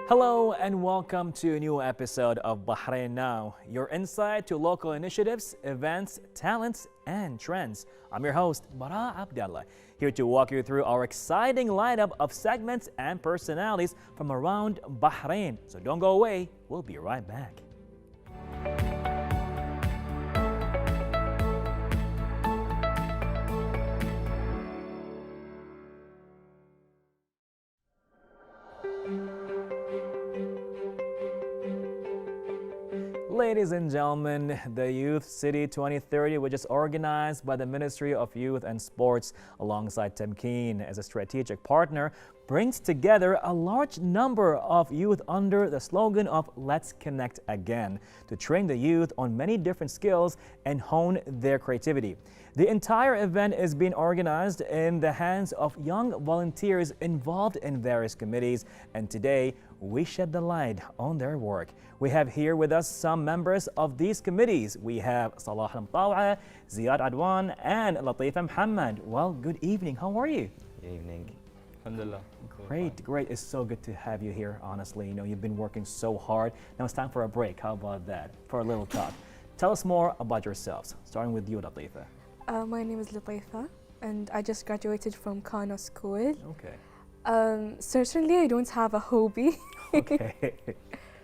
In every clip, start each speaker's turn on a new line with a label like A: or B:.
A: Hello and welcome to a new episode of Bahrain Now, your insight to local initiatives, events, talents, and trends. I'm your host, Bara Abdallah, here to walk you through our exciting lineup of segments and personalities from around Bahrain. So don't go away, we'll be right back. Ladies and gentlemen, the Youth City 2030, which is organized by the Ministry of Youth and Sports alongside Temkeen as a strategic partner, brings together a large number of youth under the slogan of Let's Connect Again to train the youth on many different skills and hone their creativity. The entire event is being organized in the hands of young volunteers involved in various committees, and today we shed the light on their work. We have here with us some members of these committees. We have Salah المطاوعه, Wziad Adwan, and Wulطيفة محمد. Well, good evening. How are you?
B: Good evening.
C: Alhamdulillah.
A: Great. It's so good to have you here, honestly. You know, you've been working so hard. Now it's time for a break. How about that? For a little talk. Tell us more about yourselves, starting with you, Wulطيفة.
D: My name is Wulطيفة, and I just graduated from Qanat school.
A: Okay.
D: Certainly, I don't have a hobby.
A: Okay.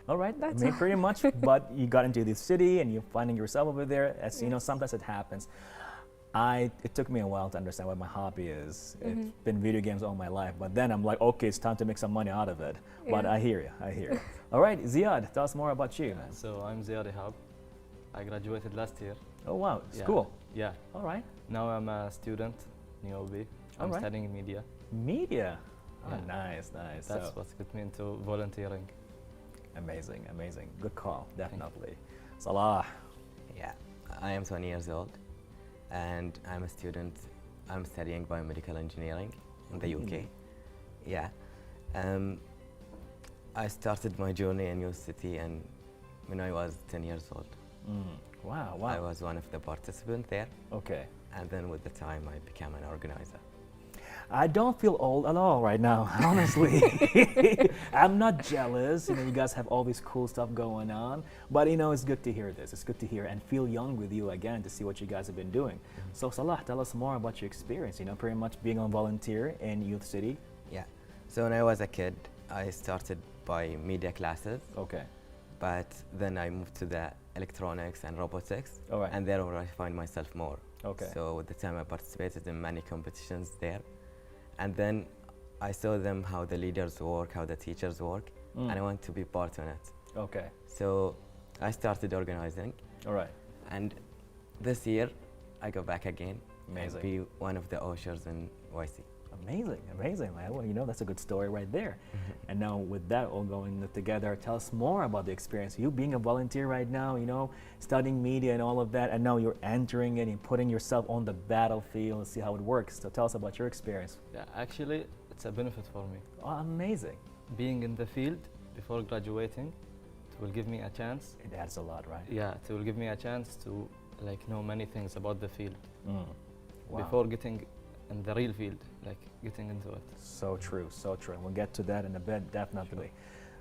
A: All right.
D: That's
A: pretty much. But you got into the city and you're finding yourself over there. As you know, sometimes it happens. It took me a while to understand what my hobby is. It's been video games all my life. But then I'm like, okay, it's time to make some money out of it. But I hear you. All right, Wziad, tell us more about you.
C: So I'm Wziad eihab. I graduated last year.
A: Oh wow, school.
C: Yeah.
A: All right.
C: Now I'm a student in UOB. I'm studying media.
A: Media. Oh,
C: Yeah.
A: nice.
C: That's
A: So,
C: what got me into volunteering.
A: amazing. Good call, definitely. Salah.
B: Yeah, I am 20 years old and I'm a student. I'm studying biomedical engineering in the UK. Yeah. I started my journey in Youth City and when I was 10 years old.
A: Wow.
B: I was one of the participants there,
A: Okay.
B: and then with the time I became an organizer.
A: I don't feel old at all right now, honestly. I'm not jealous. You know, you guys have all this cool stuff going on. But you know, it's good to hear this. It's good to hear and feel young with you again to see what you guys have been doing. So Salah, tell us more about your experience, you know, pretty much being a volunteer in Youth City.
B: Yeah. So when I was a kid, I started by media classes,
A: Okay.
B: but then I moved to the electronics and robotics.
A: All right.
B: And there where I find myself more.
A: Okay.
B: So with the time I participated in many competitions there. And then I saw them how the leaders work, how the teachers work, and I want to be part of it.
A: Okay.
B: So I started organizing,
A: All right.
B: and this year I go back again
A: Amazing.
B: and be one of the ushers in YC.
A: Amazing. Well, you know, that's a good story right there. And now with that all going together, tell us more about the experience. You being a volunteer right now, you know, studying media and all of that, and now you're entering it and putting yourself on the battlefield and see how it works. So tell us about your experience.
C: Yeah, actually, it's a benefit for me.
A: Oh, amazing.
C: Being in the field before graduating, it will give me a chance.
A: It adds a lot, right?
C: Yeah, it will give me a chance to know many things about the field
A: Wow.
C: before getting in the real field, getting into it.
A: So true. We'll get to that in a bit, definitely.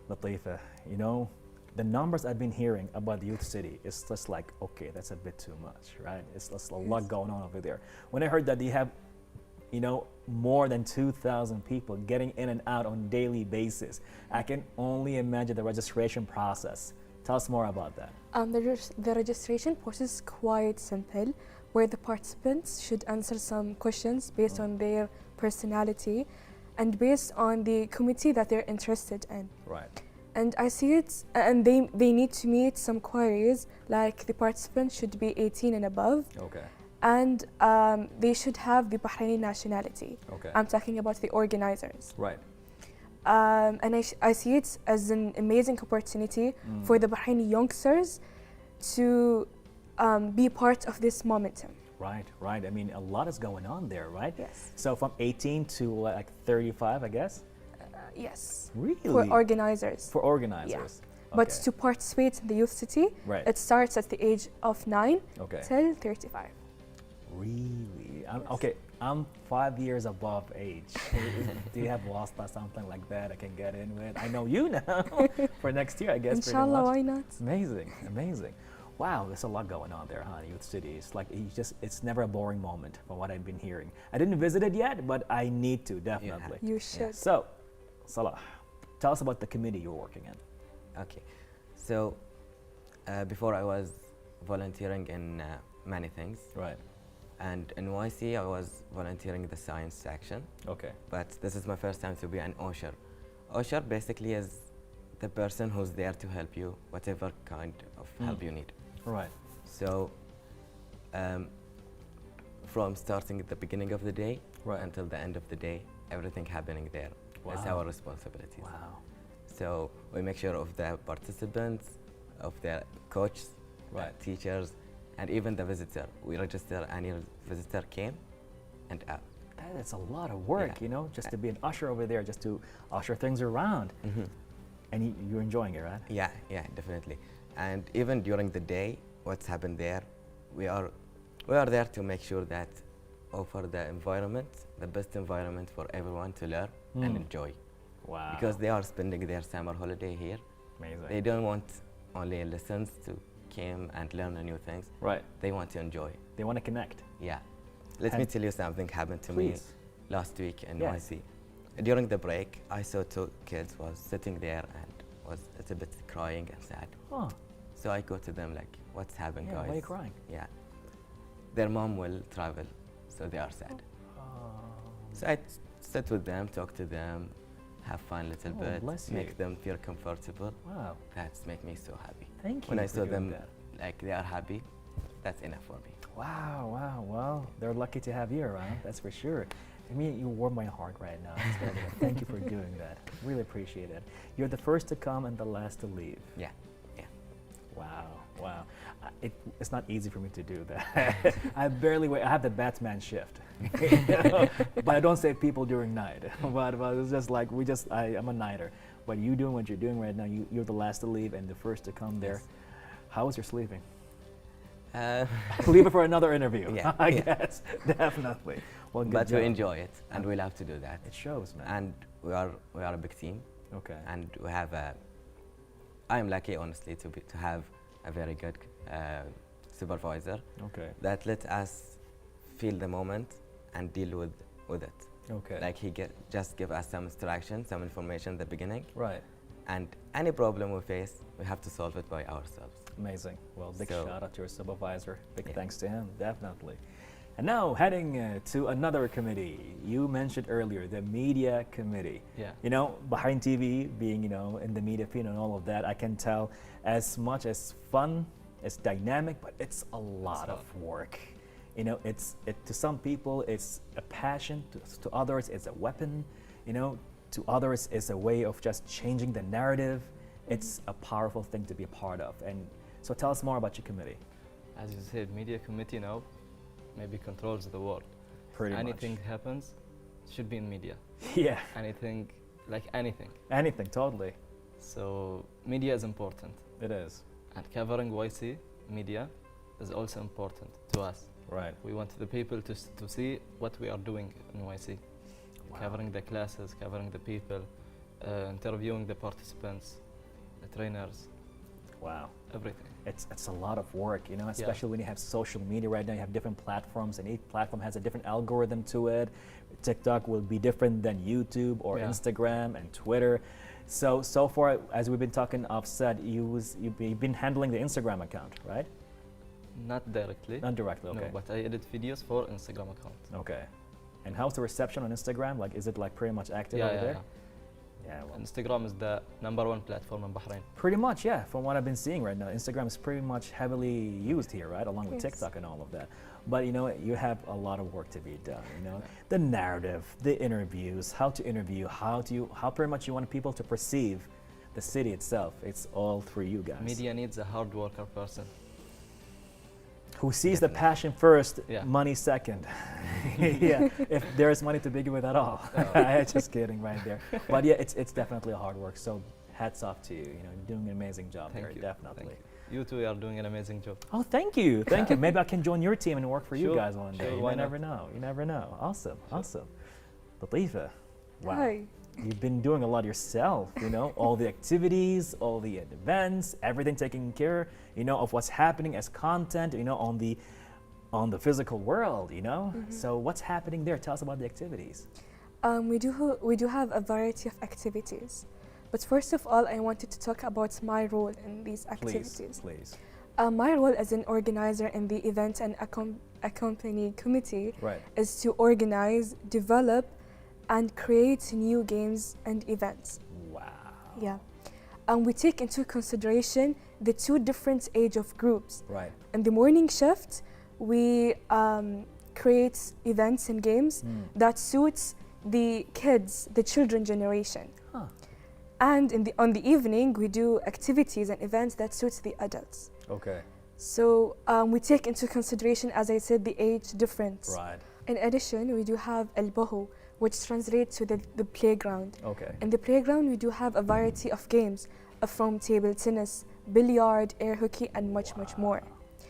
A: Wulطيفة, you know, the numbers I've been hearing about the Youth City is just like, okay, that's a bit too much, right? It's just a lot going on over there. When I heard that you have, you know, more than 2,000 people getting in and out on a daily basis, I can only imagine the registration process. Tell us more about that.
D: The registration process is quite simple, where the participants should answer some questions based on their personality and based on the committee that they're interested in.
A: Right.
D: And I see it, and they need to meet some queries, like the participants should be 18 and above,
A: Okay.
D: and they should have the Bahraini nationality.
A: Okay.
D: I'm talking about the organizers.
A: Right.
D: And I see it as an amazing opportunity for the Bahraini youngsters to be part of this momentum.
A: Right. I mean, a lot is going on there, right?
D: Yes.
A: So from 18 to like 35, I guess?
D: Yes.
A: Really?
D: For organizers.
A: For organizers.
D: But
A: Okay.
D: to participate in the Youth City,
A: Right.
D: it starts at the age of 9
A: Okay.
D: till 35.
A: Really? Okay. I'm 5 years above age. Do you have wasta, something like that I can get in with? I know you now for next year, I guess. pretty
D: Inshallah,
A: much.
D: why not?
A: Amazing, amazing. Wow, there's a lot going on there, huh? Youth City. It's like it's never a boring moment from what I've been hearing. I didn't visit it yet, but I need to definitely.
D: You should.
A: So, Salah, tell us about the committee you're working in.
B: Okay, so before I was volunteering in many things,
A: Right.
B: and in YC I was volunteering the science section,
A: Okay.
B: but this is my first time to be an usher. Usher basically is the person who's there to help you, whatever kind of help you need.
A: Right.
B: So from starting at the beginning of the day
A: Right.
B: until the end of the day, everything happening there. That's
A: Wow.
B: our responsibilities.
A: Wow.
B: So we make sure of the participants, of the coaches,
A: Right.
B: teachers, and even the visitor. We register any visitor came and out.
A: That is a lot of work,
B: Yeah.
A: you know, just to be an usher over there, just to usher things around. And you're enjoying it, right?
B: Yeah, yeah, definitely. And even during the day, what's happened there, we are there to make sure that offer the environment, the best environment for everyone to learn and enjoy.
A: Wow.
B: Because they are spending their summer holiday here.
A: Amazing.
B: They don't want only lessons to come and learn new things.
A: Right.
B: They want to enjoy.
A: They want to connect.
B: Yeah. Let me tell you something happened to
A: Please.
B: me last week in
A: Yes.
B: YC. During the break, I saw two kids was sitting there and was a little bit crying and sad.
A: Oh,
B: So I go to them like, what's happened,
A: yeah,
B: guys?
A: why are you crying?
B: Yeah. Their mom will travel, so they are sad.
A: Oh,
B: So I sit with them, talk to them, have fun a little
A: Oh,
B: bit,
A: bless you.
B: make them feel comfortable.
A: wow.
B: That's make me so happy.
A: Thank you
B: When I
A: for
B: saw
A: doing
B: them
A: that.
B: like they are happy, that's enough for me.
A: Wow, wow, well, they're lucky to have you around, that's for sure. I mean, you warm my heart right now. Thank you for doing that. Really appreciate it. You're the first to come and the last to leave.
B: Yeah, yeah.
A: Wow, wow. It's not easy for me to do that. I barely wait. I have the Batman shift. You know? But I don't save people during night. but it's just like, I'm a nighter. But you doing what you're doing right now, you're the last to leave and the first to come there.
B: Yes.
A: How was your sleeping?
B: Uh,
A: Leave it for another interview,
B: Yeah,
A: I
B: yeah.
A: guess. Definitely. Well, good
B: but
A: job.
B: we enjoy it, and we'll have to do that.
A: It shows, man.
B: And we are a big team,
A: Okay.
B: and we have I am lucky, honestly, to have a very good supervisor
A: Okay.
B: that let us feel the moment and deal with it.
A: Okay.
B: Like he just give us some instruction, some information at the beginning,
A: Right.
B: and any problem we face, we have to solve it by ourselves.
A: Amazing. Well, big
B: So-
A: shout out to your supervisor. Big
B: Yeah.
A: thanks to him, definitely. And now heading to another committee. You mentioned earlier the media committee.
C: Yeah.
A: You know, Bahrain TV being, in the media field and all of that, I can tell as much as fun, it's dynamic, but it's a lot of work. You know, to some people it's a passion, to others it's a weapon, to others it's a way of just changing the narrative. It's a powerful thing to be a part of. And so tell us more about your committee.
C: As you said, media committee now maybe controls the world.
A: Pretty
C: Anything
A: much.
C: happens should be in media.
A: Yeah,
C: Anything, like anything.
A: anything, totally.
C: So media is important,
A: It is.
C: and covering YC media is also important to us.
A: Right.
C: We want the people to see what we are doing in YC,
A: Wow.
C: covering the classes, covering the people, interviewing the participants, the trainers,
A: Wow.
C: everything.
A: It's a lot of work, especially when you have social media right now. You have different platforms, and each platform has a different algorithm to it. TikTok will be different than YouTube or
C: Yeah.
A: Instagram and Twitter. So far, as we've been talking offset, you've been handling the Instagram account, right?
C: Not directly.
A: Not directly, okay.
C: No, but I edit videos for Instagram account.
A: Okay. And how's the reception on Instagram? Like, is it like pretty much active over there? Yeah, well,
C: Instagram is the #1 platform in Bahrain.
A: pretty much, yeah. From what I've been seeing right now, Instagram is pretty much heavily used here, right? Along with
D: Yes.
A: TikTok and all of that. But you have a lot of work to be done, The narrative, the interviews, how to interview, how pretty much you want people to perceive the city itself. It's all through you guys.
C: Media needs a hard worker person.
A: Who sees the
B: Definitely.
A: passion first,
C: Yeah.
A: money second. Yeah, if there's money to begin with at all. Just kidding right there. But yeah, it's definitely a hard work. So hats off to you. You're doing an amazing job
C: Thank
A: there,
C: you.
A: definitely.
C: Thank you. you two are doing an amazing job.
A: Oh, thank you. Thank you. Maybe I can join your team and work for you
C: Sure,
A: guys one day.
C: sure,
A: You
C: why
A: never
C: not?
A: know. You never know. Awesome. Awesome. Lutaifa, wow.
D: Hi.
A: You've been doing a lot yourself, all the activities, all the events, everything taken care, of what's happening as content, on the physical world, So what's happening there? Tell us about the activities.
D: We do have a variety of activities, but first of all, I wanted to talk about my role in these activities.
A: Please.
D: My role as an organizer in the event and accompany committee
A: Right.
D: is to organize, develop, and create new games and events.
A: Wow.
D: Yeah. We take into consideration the two different age of groups.
A: Right.
D: In the morning shift, we create events and games that suits the kids, the children generation.
A: Huh.
D: And on the evening, we do activities and events that suits the adults.
A: Okay.
D: So we take into consideration, as I said, the age difference.
A: Right.
D: In addition, we do have al-bahu, which translates to the playground.
A: Okay.
D: In the playground, we do have a variety of games from table tennis, billiard, air hockey, and much more.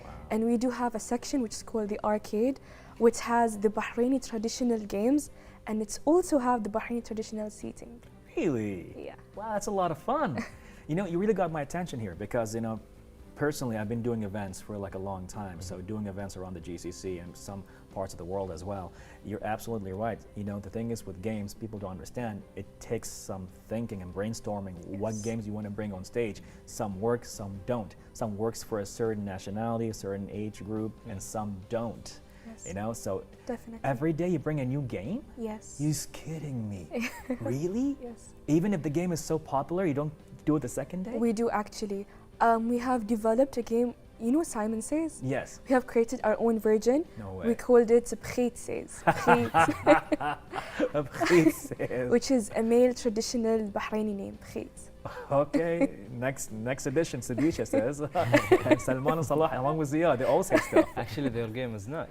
A: Wow.
D: And we do have a section which is called the arcade, which has the Bahraini traditional games, and it's also have the Bahraini traditional seating.
A: Really?
D: Yeah.
A: Wow, that's a lot of fun. You really got my attention here because, personally, I've been doing events for like a long time. So doing events around the GCC and some parts of the world as well. You're absolutely right. The thing is with games, people don't understand. It takes some thinking and brainstorming what games you want to bring on stage. Some work, some don't. Some works for a certain nationality, a certain age group, and some don't.
D: Yes.
A: So
D: Definitely.
A: every day you bring a new game?
D: Yes.
A: You're kidding me. Really?
D: Yes.
A: Even if the game is so popular, you don't do it the second day?
D: We do actually. We have developed a game, Simon Says?
A: Yes.
D: We have created our own version.
A: No way.
D: We called it Bkhit Says,
A: Bkhit says.
D: which is a male traditional Bahraini name, Bkhit.
A: Okay, next edition, Sadisha says. And Salman and Salah, along with Wziad, they all say stuff.
C: Actually, their game is nice.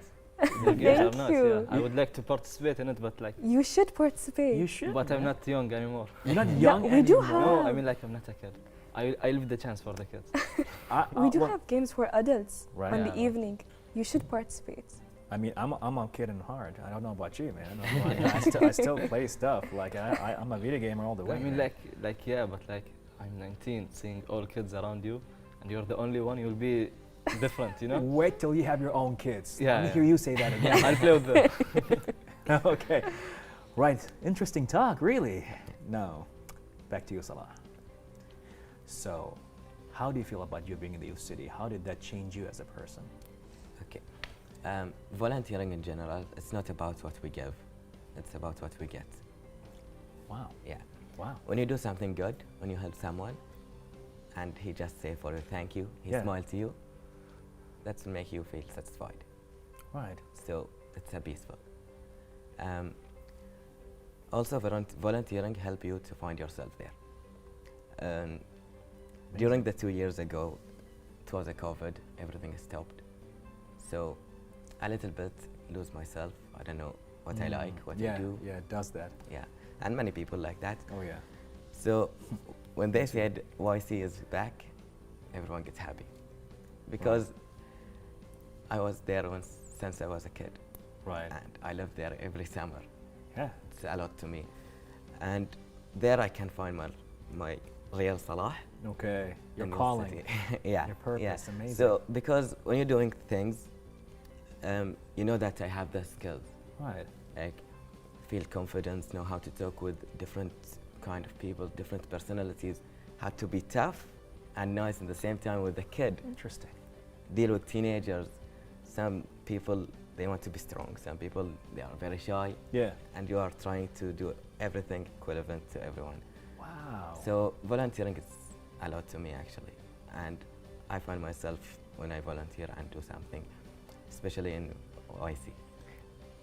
C: Their games are
D: Thank
C: nice.
D: you.
C: Yeah. I would like to participate in it, but
D: You should participate.
A: You should.
C: but I'm not young anymore.
A: You're not young
D: we do
A: anymore.
C: No,
D: have-
C: I mean I'm not a kid. I leave the chance for the kids.
D: We do
A: well,
D: have games for adults
A: Right.
D: on
C: Yeah.
D: the evening. You should participate.
A: I mean, I'm a kid in heart. I don't know about you, man. I still play stuff. Like I'm a video gamer all the way.
C: I mean,
A: man.
C: yeah, but I'm 19, seeing all kids around you, and you're the only one. You'll be different,
A: Wait till you have your own kids.
C: Yeah,
A: Let me
C: yeah.
A: hear you say that again.
C: I'll play with them.
A: Okay. Right. Interesting talk, really. Now, back to you, Salah. So, how do you feel about you being in the youth city? How did that change you as a person?
B: Okay. Volunteering in general, it's not about what we give, it's about what we get.
A: Wow.
B: Yeah.
A: Wow.
B: When you do something good, when you help someone, and he just say for you thank you, he
A: Yeah.
B: smile to you, that will make you feel satisfied.
A: Right.
B: So it's a peaceful. Also, volunteering help you to find yourself there. During the 2 years ago, it was a COVID, everything stopped. So a little bit lose myself. I don't know what I like, what I do.
A: Yeah, it does that.
B: Yeah, and many people like that.
A: Oh, yeah.
B: So when they said YC is back, everyone gets happy. Because I was there since I was a kid.
A: Right.
B: And I lived there every summer.
A: Yeah.
B: It's a lot to me. And there I can find my real Salah.
A: Okay. Your
B: in the
A: calling.
B: city. Yeah.
A: Your purpose.
B: Yeah.
A: Amazing.
B: So because when you're doing things, you know that I have the skills.
A: Right.
B: Like feel confidence, know how to talk with different kind of people, different personalities, how to be tough and nice at the same time with the kid.
A: Interesting.
B: Deal with teenagers. Some people, they want to be strong. Some people, they are very shy.
A: Yeah.
B: And you are trying to do everything equivalent to everyone.
A: Wow.
B: So volunteering is a lot to me actually. And I find myself when I volunteer and do something, especially in OIC.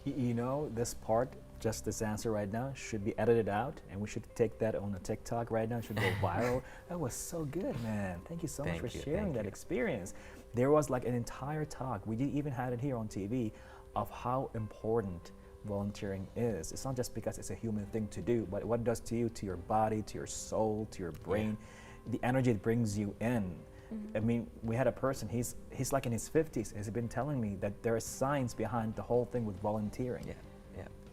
A: You know, this part, just this answer right now, should be edited out, and we should take that on a TikTok right now. It should go viral. That was so good, man. Thank you so much for sharing that experience. There was like an entire talk, we even had it here on TV, of how important volunteering is. It's not just because it's a human thing to do, but what it does to you, to your body, to your soul, to your brain, the energy it brings you in. I mean, we had a person, he's like in his 50s, he's been telling me that there are science behind the whole thing with volunteering.
B: Yeah.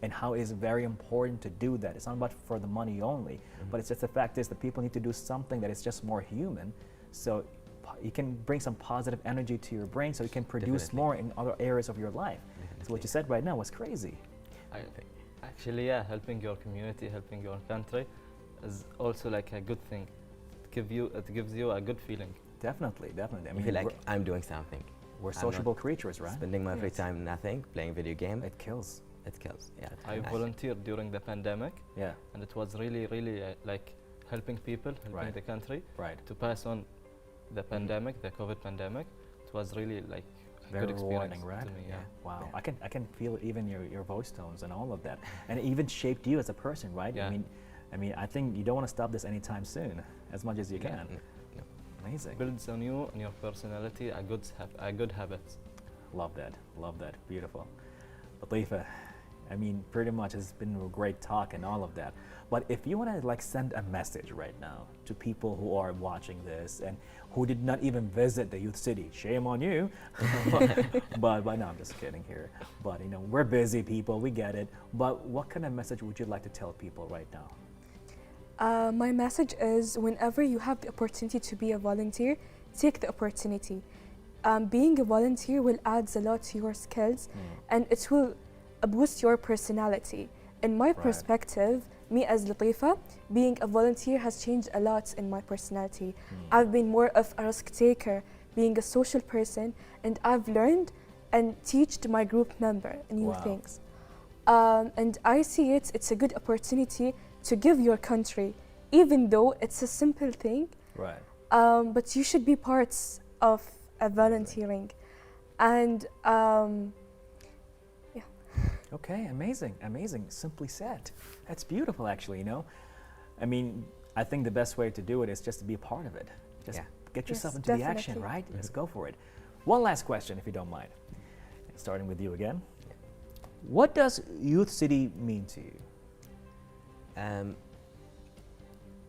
A: And how it is very important to do that. It's not about for the money only, but it's just the fact is that people need to do something that is just more human. So you can bring some positive energy to your brain so you can produce
B: Definitely.
A: more in other arears of your life. So what you said right now was crazy.
C: Actually, yeah, helping your community, helping your country is also like a good thing. It gives you a good feeling.
A: Definitely.
B: I feel like I'm doing something.
A: we're
B: I'm
A: sociable
B: not
A: creatures, right?
B: Spending my free
D: Yes.
B: time nothing, playing video game.
A: It kills.
B: It kills. Yeah.
C: I
B: Nice.
C: volunteered during the pandemic,
A: Yeah,
C: and it was really, really like helping people, helping
A: Right.
C: the country
A: right.
C: to pass on the pandemic, the COVID pandemic. It was really like a
A: Very
C: good experience
A: rewarding, right?
C: to me. Yeah.
A: Wow,
B: Yeah.
A: I can feel even your voice tones and all of that, and it even shaped you as a person, right?
C: Yeah.
A: I mean, I think you don't want to stop this anytime soon, as much as you
C: Yeah.
A: can.
B: No.
A: Amazing.
C: Builds on you and your personality a good habit.
A: Love that. Beautiful. Latifa, I mean, pretty much it's been a great talk and all of that. But if you want to like send a message right now to people who are watching this and who did not even visit the youth city, shame on you. but no, I'm just kidding here. But you know, we're busy people, we get it. But what kind of message would you like to tell people right now?
D: My message is whenever you have the opportunity to be a volunteer, take the opportunity. Being a volunteer will add a lot to your skills and it will boost your personality. In my
A: Right.
D: perspective, me as Lutaifa, being a volunteer has changed a lot in my personality. I've been more of a risk taker, being a social person, and I've learned and teached my group member new
A: Wow.
D: things. And I see it's a good opportunity to give your country, even though it's a simple thing,
A: Right.
D: but you should be parts of a volunteering. And
A: Okay, amazing. Simply said. That's beautiful, actually, you know? I mean, I think the best way to do it is just to be a part of it. Just
B: Yeah.
A: get yourself
D: Yes,
A: into the action,
D: definitely.
A: right? Let's go for it. One last question, if you don't mind. Starting with you again. What does Youth City mean to you?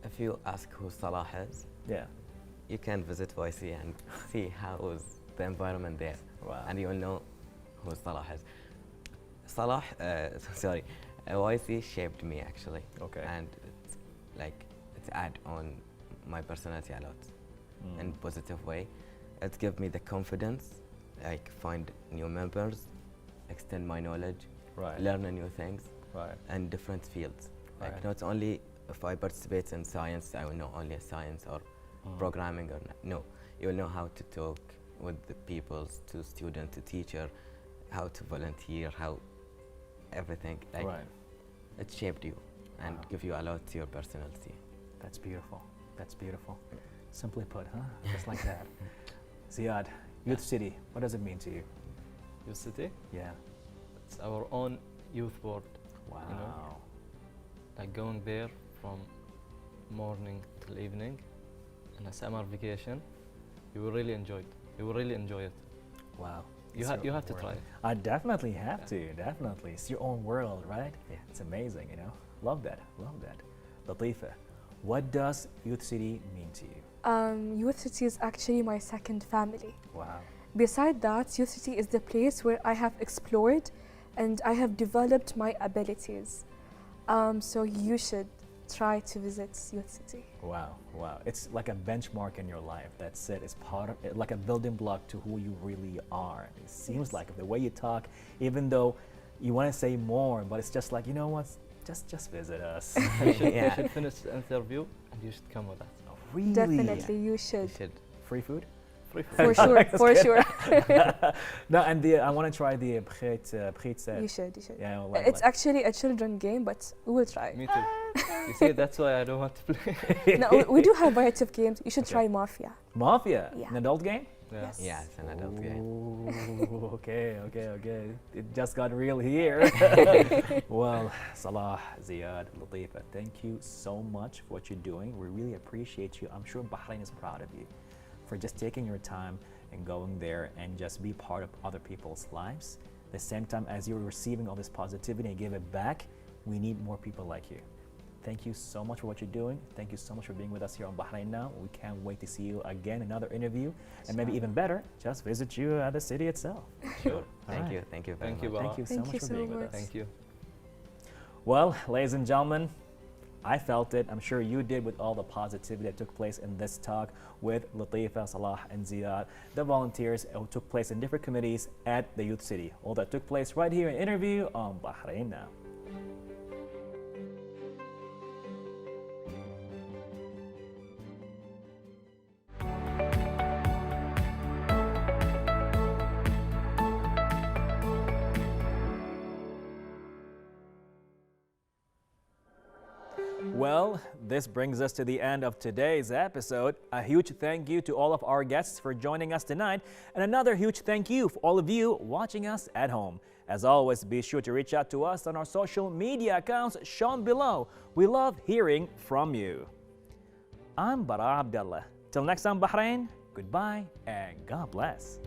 B: If you ask who Salah is,
A: Yeah.
B: you can visit YC and see how was the environment there,
A: Wow.
B: and you'll know who Salah is. Salah, YC shaped me actually.
A: Okay.
B: And it's add on my personality a lot in positive way. It give me the confidence, like find new members, extend my knowledge,
A: Right.
B: learn new things
A: Right.
B: in different fields. Like
A: Right.
B: not only if I participate in science, I will know only science or programming or no. You will know how to talk with the people, to student, to teacher, how to volunteer, how everything. Like
A: Right.
B: it shaped you and
A: Wow.
B: give you a lot to your personality.
A: That's beautiful. That's beautiful. Simply put, huh? Just like that. Ziad, Youth City, what does it mean to you?
C: Youth City,
A: Yeah.
C: it's our own youth board.
A: Wow.
C: Like going there from morning till evening in a summer vacation, you will really enjoy it. You will really enjoy it.
A: Wow.
C: You
A: It's
C: have
A: your
C: to
A: own
C: try
A: world.
C: it.
A: I definitely have to, definitely. It's your own world, right?
B: Yeah.
A: It's amazing, you know? Love that. Latifa, what does Youth City mean to you?
D: Youth City is actually my second family.
A: Wow.
D: Beside that, Youth City is the place where I have explored and I have developed my abilities. So you should try to visit Youth City.
A: Wow. It's like a benchmark in your life. That's it. It's part of it, like a building block to who you really are. It seems
D: Yes.
A: like the way you talk, even though you want to say more, but it's just like, you know what? Just visit us.
C: You
B: Yeah.
C: should finish the interview and you should come with us.
A: Really?
D: Definitely, you
B: You
D: should.
B: should.
A: Free food?
C: Free food.
D: For sure, for sure.
A: No, and I want to try the Bkhit set.
D: You should.
A: Yeah,
D: It's actually a children game, but we will try.
C: Me too. You see, that's why I don't want to play.
D: No, we do have variety of games. You should
A: Okay.
D: try Mafia.
A: Mafia,
D: Yeah.
A: an adult game?
D: Yes.
B: Yeah, it's an adult game.
A: Ooh, okay. It just got real here. Well, Salah, Ziad, Lutaifa, thank you so much for what you're doing. We really appreciate you. I'm sure Bahrain is proud of you for just taking your time and going there and just be part of other people's lives. At the same time as you're receiving all this positivity and give it back, we need more people like you. thank you so much for what you're doing. Thank you so much for being with us here on Bahrain Now. We can't wait to see you again, another interview, and maybe even better, just visit you at the city itself.
B: Sure. Thank
A: right.
B: you. Thank you very
C: Thank you,
B: much.
C: Bara.
A: Thank you so
D: Thank
A: much
D: you
A: for
D: so
A: being with
D: much.
A: us.
C: Thank you.
A: Well, ladies and gentlemen, I felt it. I'm sure you did with all the positivity that took place in this talk with Wulطيفة, Salah, and Wziad, the volunteers who took place in different committees at the Youth City. All that took place right here in an interview on Bahrain Now. Well, this brings us to the end of today's episode. A huge thank you to all of our guests for joining us tonight, and another huge thank you for all of you watching us at home. As always, be sure to reach out to us on our social media accounts shown below. We love hearing from you. I'm Bara Abdallah. Till next time, Bahrain, goodbye and God bless.